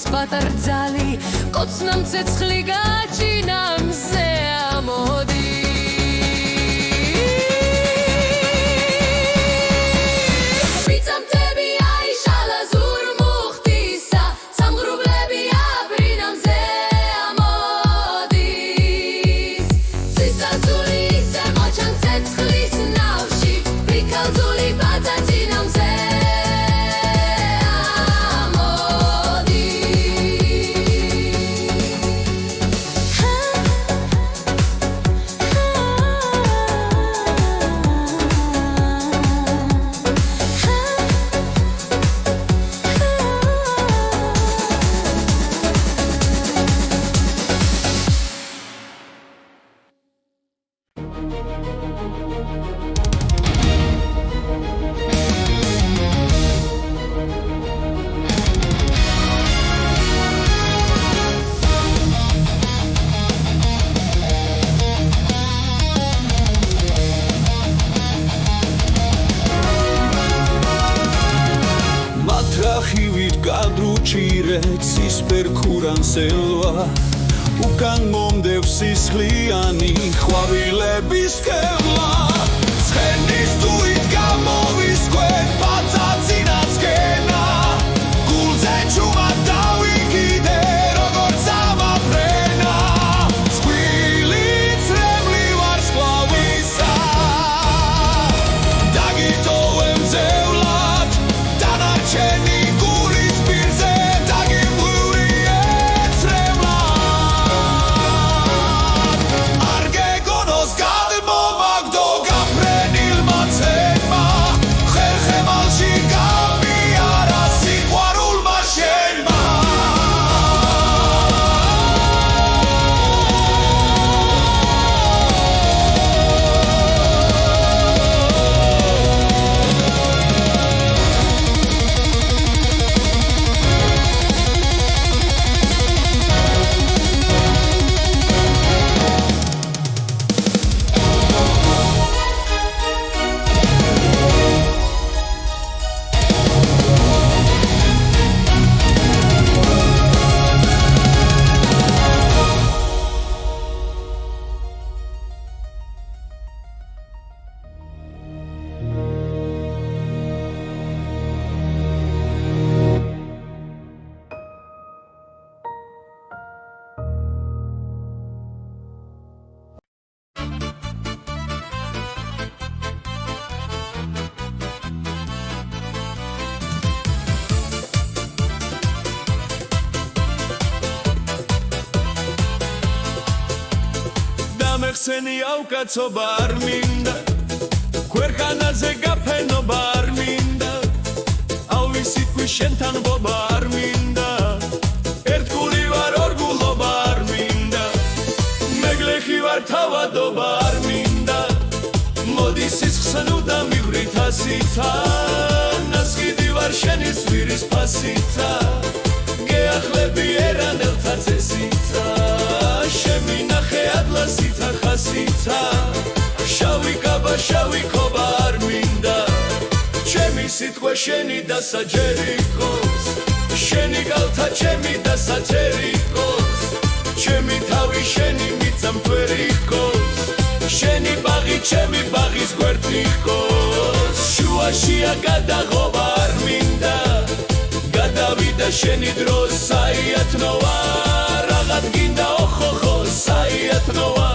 პატარძალი კოცნა მცეცხლი გაჩინა მზე ამოდი ვიწამთები აიშალა ზურ მუხტისა სამღრუბლები აბრინა მზე ამოდის ცისაზული ისე ყოჩან ცეცხლის ნავში ვიქალზული ბაძაძინა მზე სელვა უკან მომდევს სისხლიანი ხვავილების ქევლა ცხენის თუით გამოვისკვეთ ბაძაძინაც გენა გულზე ჩუმად დავიკიდე როგორც ამაფრენა წყვილი წრემლი ვარ სხავისა დაგიტოვე მძევლად დანარჩენი გულის პირზე ხსენი ავკაცობა არ მინდა ქვეყანაზე გაფენობა არ მინდა ავისი თვის შენთან ბობა არ მინდა ერთგული ვარ ორგულობა არ მინდა მეგლეხი ვარ თავადობა არ მინდა მოდი სისხლსნუ და მივრით ასითა ნასყიდი ვარ შენი სვირის ფასითა გეახლები ერანელთა წესითა შემინახე ადლასითა ხასითა შავი კაბა შავი ქობა არ მინდა ჩემი სიტყვა შენი დასაჯერი იყოს შენი გალთა ჩემი დასაჯერი იყოს ჩემი თავი შენი მიწამთვერი იყოს შენი ბაღი ჩემი ბაღის გვერდი იყოს შუაშია გადაღობა არ მინდა გადავიდა შენი დრო საიათნოა რაღაც გინდა ოხოხო საიათნოა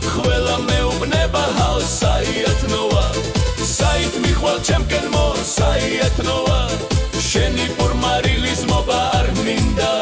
ყველა მეუბნება ჰალ საიათნოა საით მიხვალ ჩემკენ მო საიათნოა შენი პორმარილის მოვა არ მინდა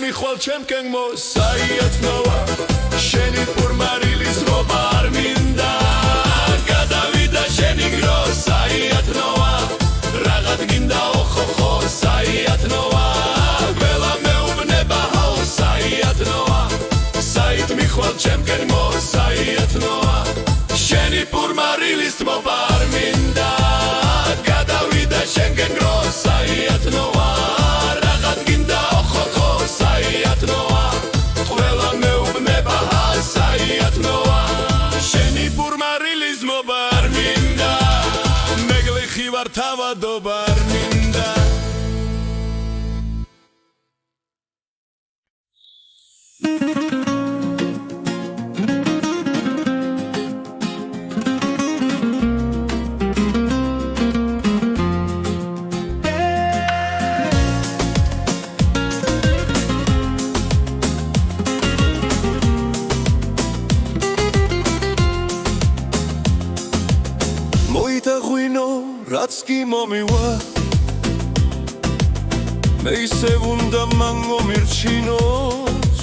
მიხვალ ჩემკენ მო საიათნოა შენი პორმარილის მოვა არ მინდა გადავიდა შენი გრო საიათნოა რაღაც გინდა ოხოხო საიათნოა ყველა მეუბნება ჰალ გულისმობა არ მინდა გადავიდა შენგენ რო საიათნოა რაღაც გინდა ოხოხო საიათნოა ყველა მეუბნება საიათნოა შენი ბურმარილის მოვა არ მინდა მეგლიხი ვარ თავადობა არ მინდა რაც კი მომივა მე ისე უნდა მან მომირჩინოს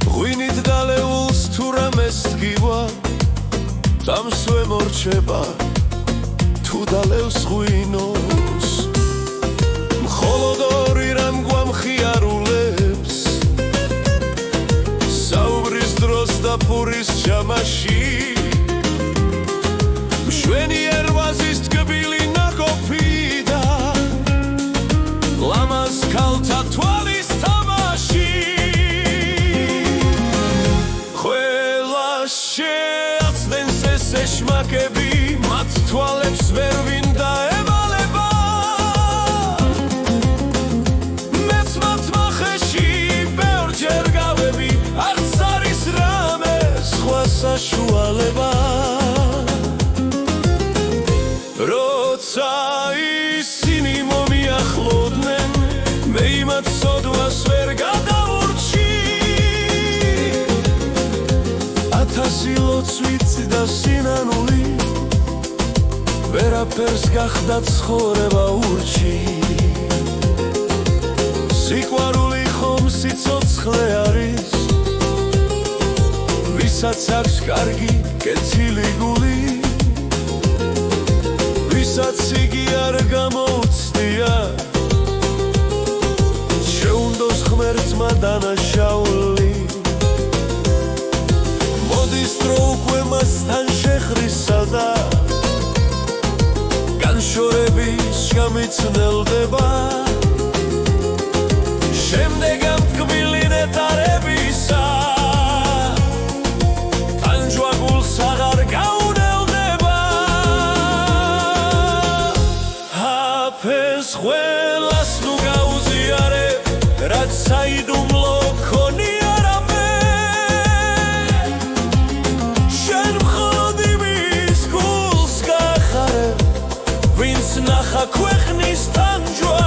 ღვინით დალეულს თუ რამეს დგივა დამსვე მორჩება თუ დალევს ღვინოს მხოლოდ ორი რამ გვამხიარულებს საუბრის დროს და პურის ჯამაში შვენი ერვაზის თკბილი ნაყოფი და ლამაზ ქალთა თვალის თამაში ყველა შეაცდენს ეს ეშმაკები მათ თვალებს ვერ ვინ დაემალება მეც მათ მახეში ბევრჯერ გავები არც არის რამე სხვა საშუალება როცა ისინი მომიახლოდნენ მე იმათ სოდვას ვერ გადაურჩი 1000 ლოცვით და სინანული ვერაფერს გახდა ცხოვრება ურჩი სიყვარული ხომ სიცოცხლე არის ვისაც აქვს კარგი კეთილი გული ვისაც იგი არ გამოუცდია შეუნდოს ღმერთმა დანაშაული მოდის დრო უკვე მასთან შეხრისა და განშორების გამიცნელდება შემდეგ ამ თკბილი ნეტარებისა ტანჯვაგულს აღარ გაუნელდება აფეს ყველას ნუ გაუზიარე რაც საიდუმლო ქონია რამე შენ მხოლოდ იმის გულს გახარე ვინც ნახა ქვეყნის ტანჯვა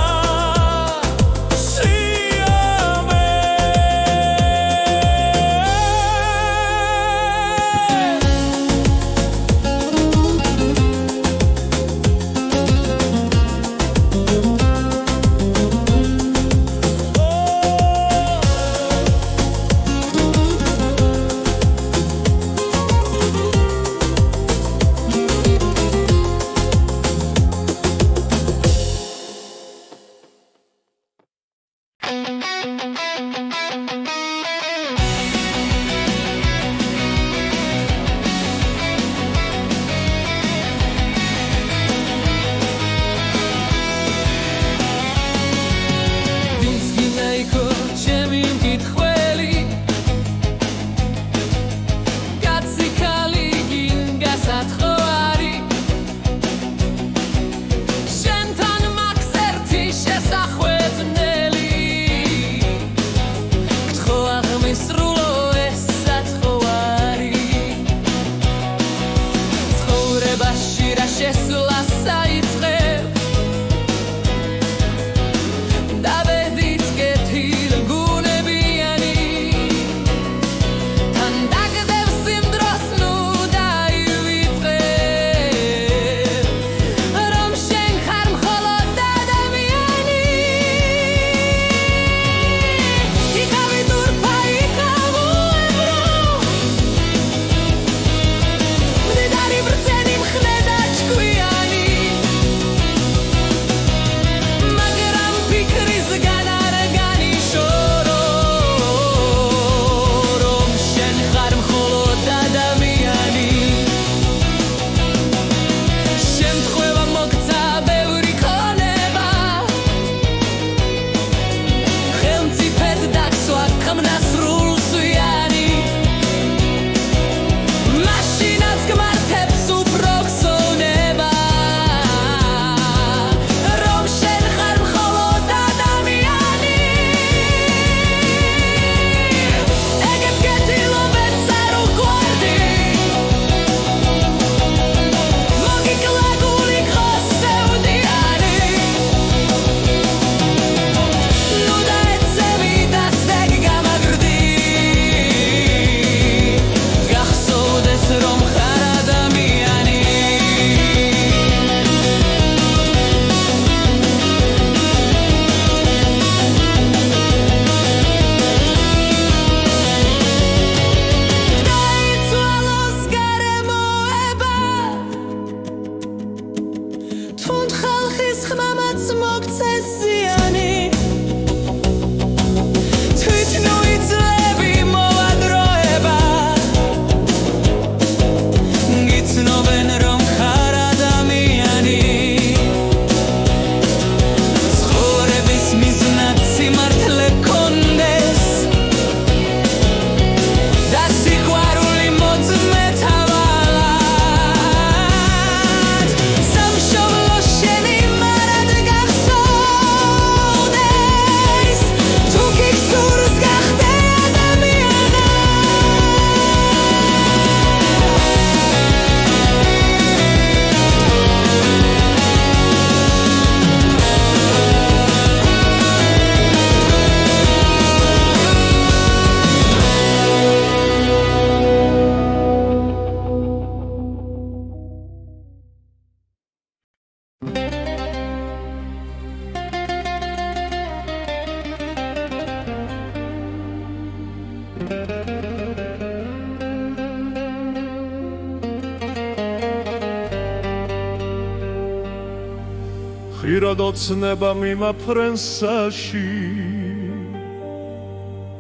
ხშირად ოცნება მიმაფრენსაში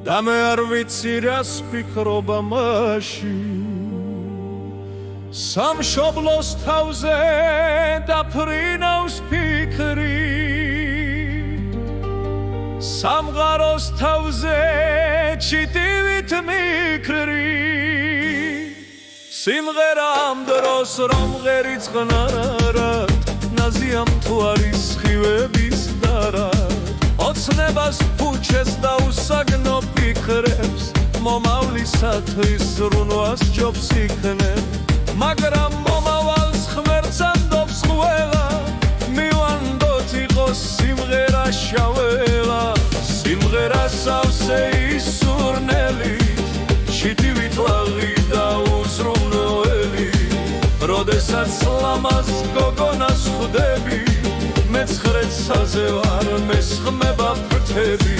და მე არ ვიცი რას ფიქრობ ამაში სამშობლოს თავზე დაფრინავს ფიქრი სამღაროს თავზე ჩიტივით მიქრი სიმღერა ამ დროს რომ ღერიც ხნარად ნაზიამ თუ არის ხივების დარად ოცნებას ფუჩეს და უსაგნო ფიქრებს მომავლისათვის სრუნვას ჯობს იქნებ მაგრამ მომავალს ხმერც ანდობს ყველა მივანდოთ იყოს სიმღერა შაველა სიმღერა სავსე ისურნელით ჩიტივით ლაღი და უზრუნველი როდესაც ლამაზ გოგონას ხვდები მეცხრეცაზე ვარ მესხმება ფრთები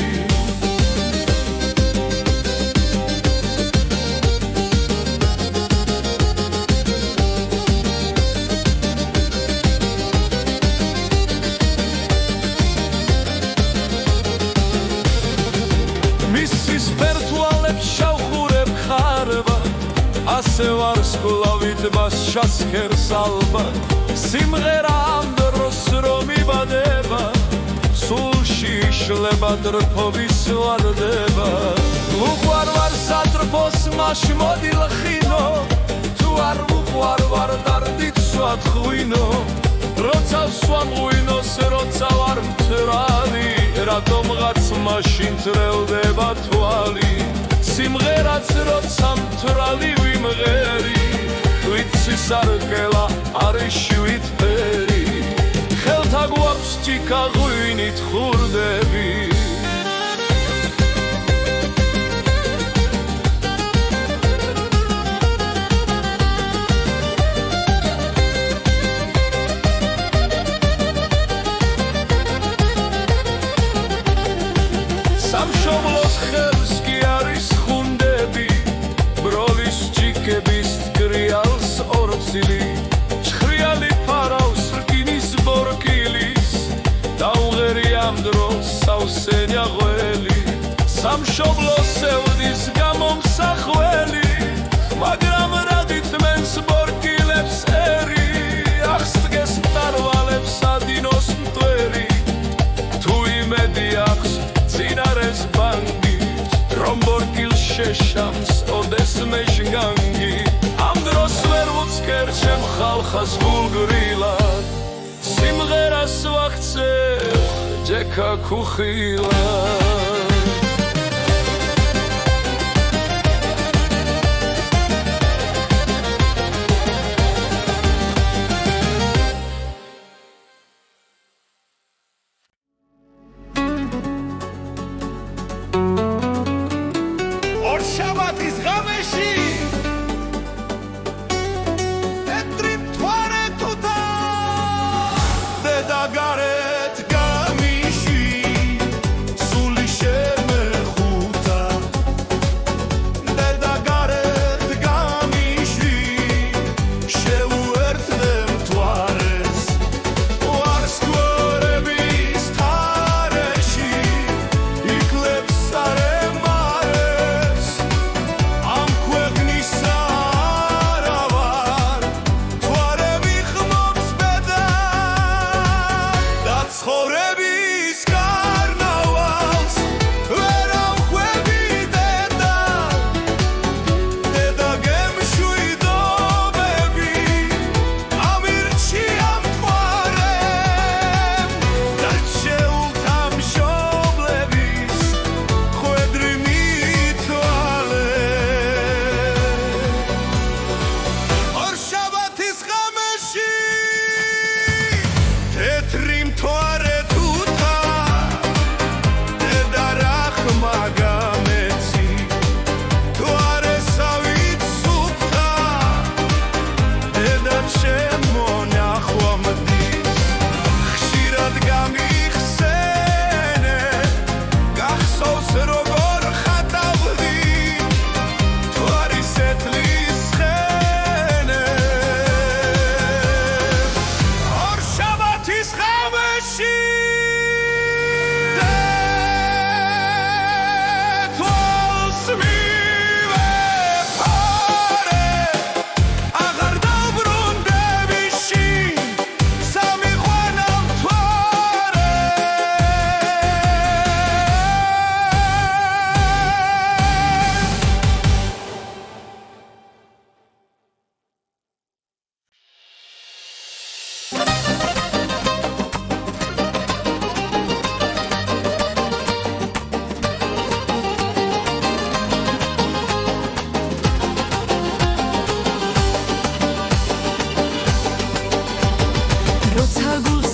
მისის ფერტუალებს შავხურებ ხარვა ასე ვარ სკლავით მასშას ხერს ალბათ სიმღერა ამ დროს რომ იბადება სულში იშლება დრფობის ვარდება უყვარვარ სატრფოს მაშ მოდილხინო თუ არ უყვარვარ დარდით სვათხვინო როცა ვსვამღვინოს როცა ვარ მცრალი რატომღაც მაშინ წრელდება თვალი სიმღერაც როცა მთვრალი ვიმღერი ვიცი სარკელა არის შვიდფერი ხელთა გვაქვს ჭიქა ღვინით ხურდები სამშობლოს ხელს კი არის ხუნდები ბროლის ჭიქების გრიალს ორცილი ჩხრიალი ფარავს რკინის ბორკილის დაუღერი ამ დროს სავსენია ღველი სამშობლოს ევდის გამომსახველი მაგრამ რადით მენს ბორკილებს ერი აღსდგეს მტარვალებს ადინოს მტვერი თუ იმედი აქვს წინარეს ბანგი რომ ბორკილს შეშამს ოდეს მეშგანგი ამ დროს ვერ ვუცქერ ჩემ ხალხას გულგრილად სიმღერას ვახცევ ჯექა ქუხილად შაბათის ღამეში ეთრი მთვარე თუთა დედა გარეთ გამიში სული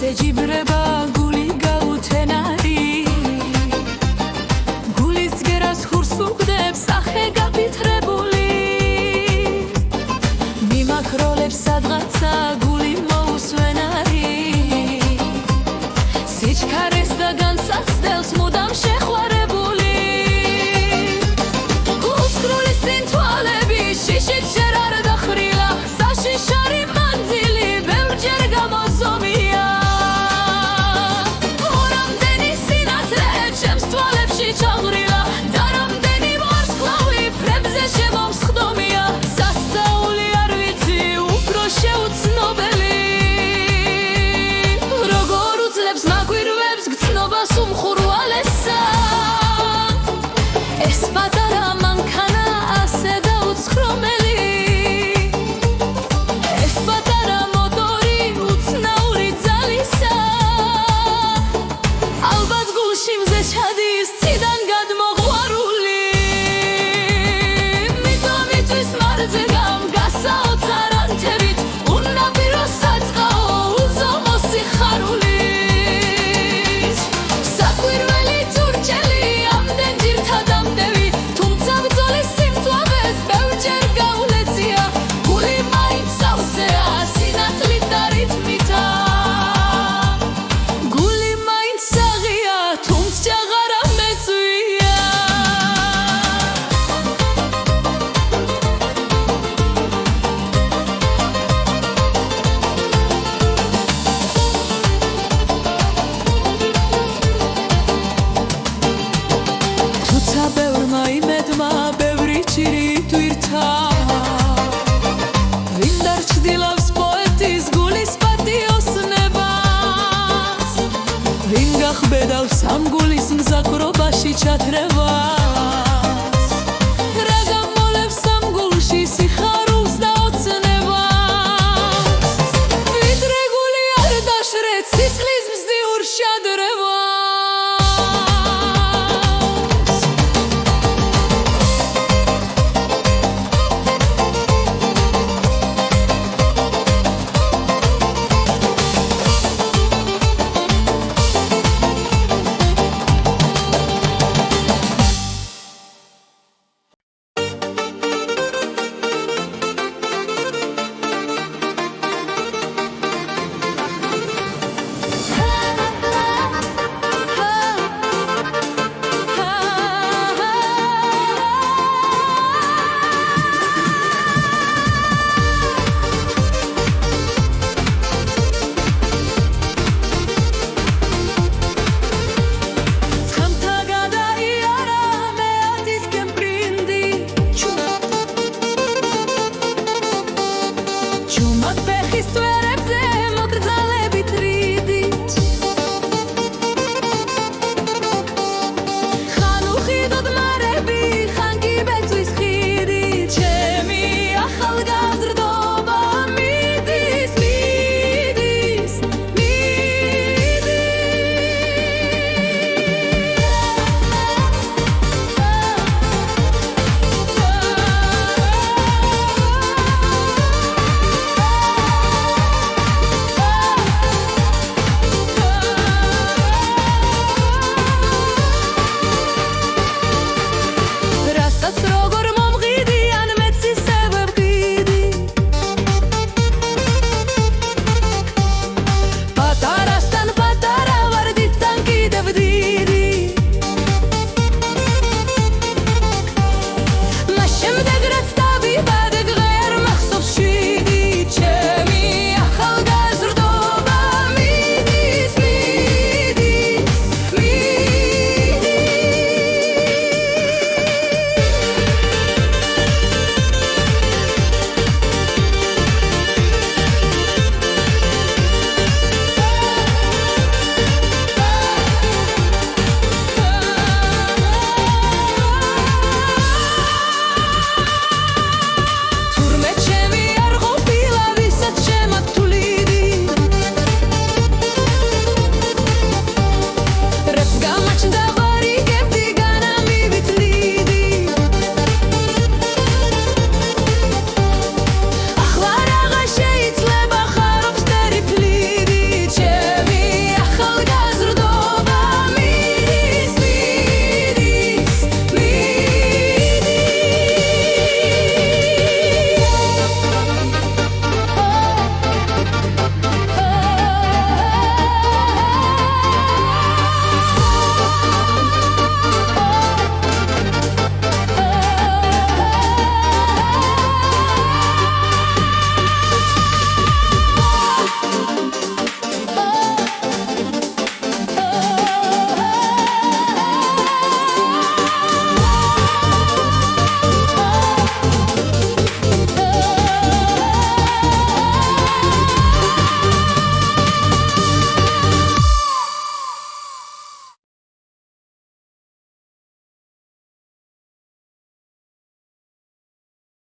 ეჯიბრება გული გაუთენარი გულის გერას ხურს უგდებს სახე გაფითრებული მიმაქროლებს სადღაცა გული მოუსვენარი სიჩქარეს და განსაცდელს მუდამ შეხვარებული უსკრული სინთვალები შიშით შერ არ დახრილა საშიშარი მანძილი ბევრჯერ გამოზომია ორამდენი სინათლე ჩემს თვალებში ჩაღრილა და რამდენი ვარსკვლავი ფრებზე შემომსხდომია სასწაული არ ვიცი უფრო შეუცნობელი როგორ უძლებს მაგვირვებს გცნობას უმხურვალესა ეს პატარა მანქანა ასე დაუცხრომელი ეს პატარა მოტორი უცნაური ძალისა ალბათ გულში მზე ჩადის ციდან გადმოყვარული მითომ იწვის მარზე გამგასაოც არანთებით უნაპირო საწყაო უზომო სიხარულის საკვირველი თურჩელი ამდენ ძირთა დამდევი თუმცა ბრძოლის სიმწვავეს ბევრჯერ გაულეცია გული მაინც სავსეა სინათლით და რითმითა გული მაინც საღია თუმცა ჭაღარა მეწვია თუცა ბევრმა იმედმა ბევრი ჭირი თვირთა ვინ დარჩდილავს პოეტის გულის პატიოსნებას ვინ გახბედავს ამ გულის მზაკრობაში ჩათრევა